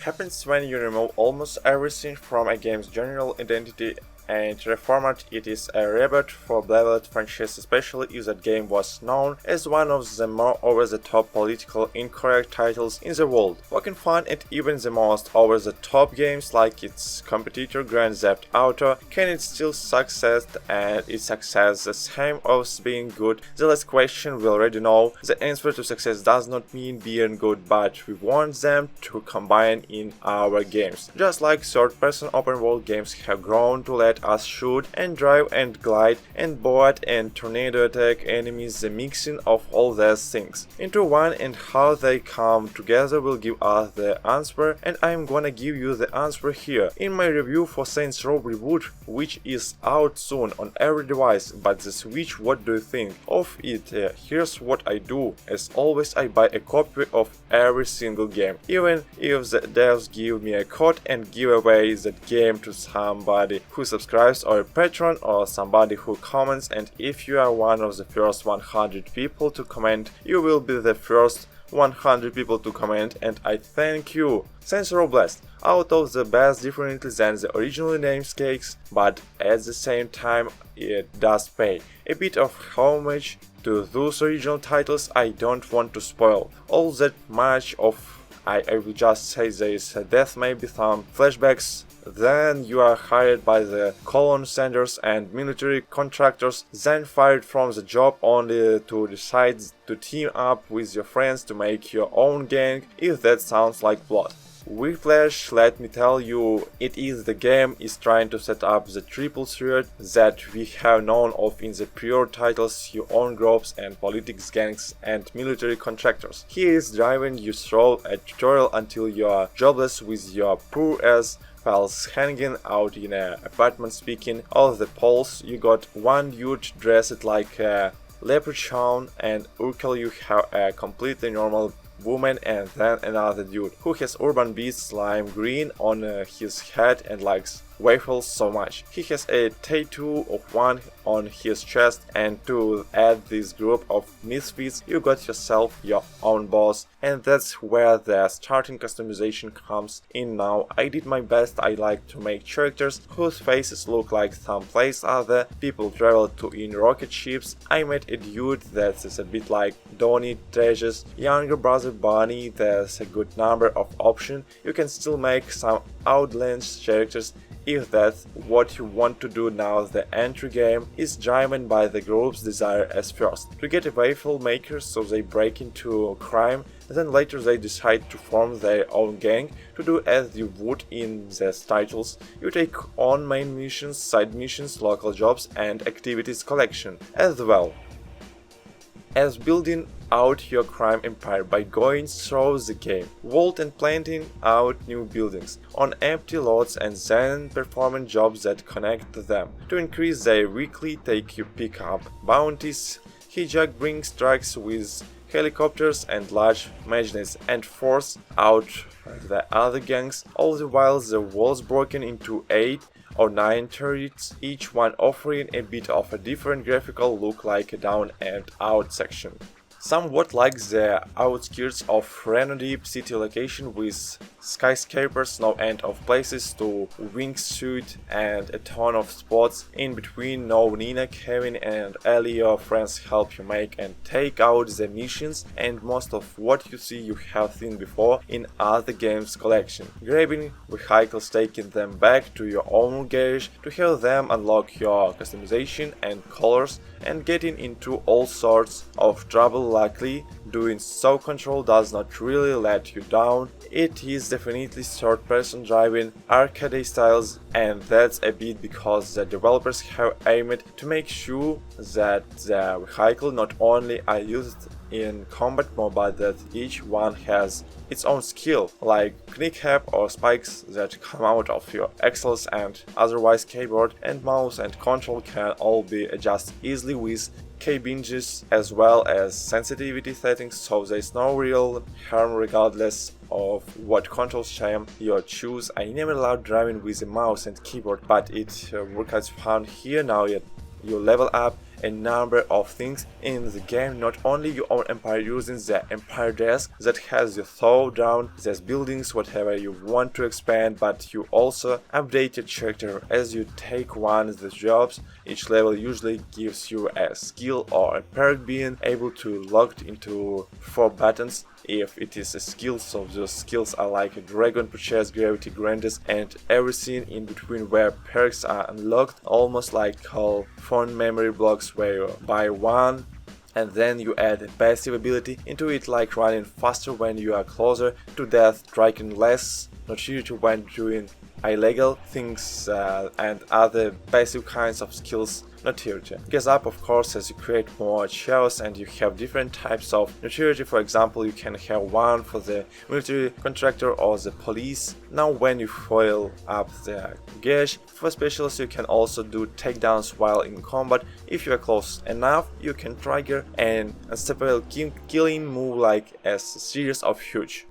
happens when you remove almost everything from a game's general identity and reformat it. Is a reboot for beloved franchise, especially if that game was known as one of the more over-the-top politically incorrect titles in the world. Poking fun at even the most over-the-top games like its competitor Grand Theft Auto, can it still succeed, and is success the same as being good? The last question we already know. The answer to success does not mean being good, but we want them to combine in our games. Just like third-person open-world games have grown to let us shoot and drive and glide and board and tornado attack enemies, the mixing of all these things into one and how they come together will give us the answer, and I'm gonna give you the answer here in my review for Saints Row Reboot, which is out soon on every device. But the Switch, what do you think of it? Here's what I do. As always, I buy a copy of every single game, even if the devs give me a code and give away that game to somebody who subscribes or a patron or somebody who comments, and if you are one of the first 100 people to comment, you will be the first 100 people to comment, and I thank you. Saints Row Blast, out of the best differently than the original namesakes, but at the same time it does pay a bit of homage to those original titles. I don't want to spoil all that much of. I will just say this: death, maybe some flashbacks. Then you are hired by the colon senders and military contractors, then fired from the job only to decide to team up with your friends to make your own gang, if that sounds like plot. Whiplash, let me tell you, it is the game is trying to set up the triple threat that we have known of in the prior titles: your own groups and politics gangs and military contractors. He is driving you through a tutorial until you are jobless with your poor ass pals hanging out in an apartment. Speaking of the polls, you got one dude dressed like a leprechaun, and Urkel you have a completely normal woman, and then another dude who has urban beast lime green on his head and likes waffles so much. He has a tattoo of one on his chest, and to add this group of misfits, you got yourself your own boss, and that's where the starting customization comes in. Now, I did my best. I like to make characters whose faces look like someplace other people travel to in rocket ships. I made a dude that is a bit like Donnie Treasure's younger brother Bonnie. There's a good number of options. You can still make some outlandish characters if that's what you want to do. Now the entry game is driven by the group's desire as first to get a waffle maker, so they break into crime, then later they decide to form their own gang to do as you would in the titles. You take on main missions, side missions, local jobs and activities collection, as well as building out your crime empire by going through the game world and planting out new buildings on empty lots, and then performing jobs that connect them to increase their weekly take. You pick up bounties, hijack brings trucks with helicopters and large machines, and force out the other gangs, all the while the walls broken into 8 or 9 turrets, each one offering a bit of a different graphical look, like a down and out section. Somewhat like the outskirts of Reno Deep City location, with skyscrapers, no end of places to wingsuit and a ton of spots in between. No Nina, Kevin and Ellie, your friends help you make and take out the missions, and most of what you see you have seen before in other games collection. Grabbing vehicles, taking them back to your own garage to have them unlock your customization and colors, and getting into all sorts of trouble. Luckily, doing so Control does not really let you down. It is definitely third-person driving arcade styles, and that's a bit because the developers have aimed to make sure that the vehicle not only are used in combat mode, but that each one has its own skill, like kneecap or spikes that come out of your axles, and otherwise keyboard and mouse and control can all be adjusted easily with key binges as well as sensitivity settings, so there's no real harm regardless of what control scheme you choose. I never allowed driving with a mouse and keyboard, but it works out fun here. Now you level up a number of things in the game. Not only you own empire using the empire desk that has your showdown, there's buildings, whatever you want to expand, but you also update your character as you take one of the jobs. Each level usually gives you a skill or a perk, being able to locked into 4 buttons if it is a skill. So those skills are like a dragon purchase, gravity grandest, and everything in between where perks are unlocked, almost like all phone memory blocks where you buy one and then you add a passive ability into it, like running faster when you are closer to death, striking less, notoriety when doing illegal things, and other passive kinds of skills. Notoriety goes up, of course, as you create more chaos and you have different types of notoriety. For example, you can have one for the military contractor or the police. Now when you foil up the gauge for specialists, you can also do takedowns while in combat. If you are close enough, you can trigger an unstoppable killing move like a series of huge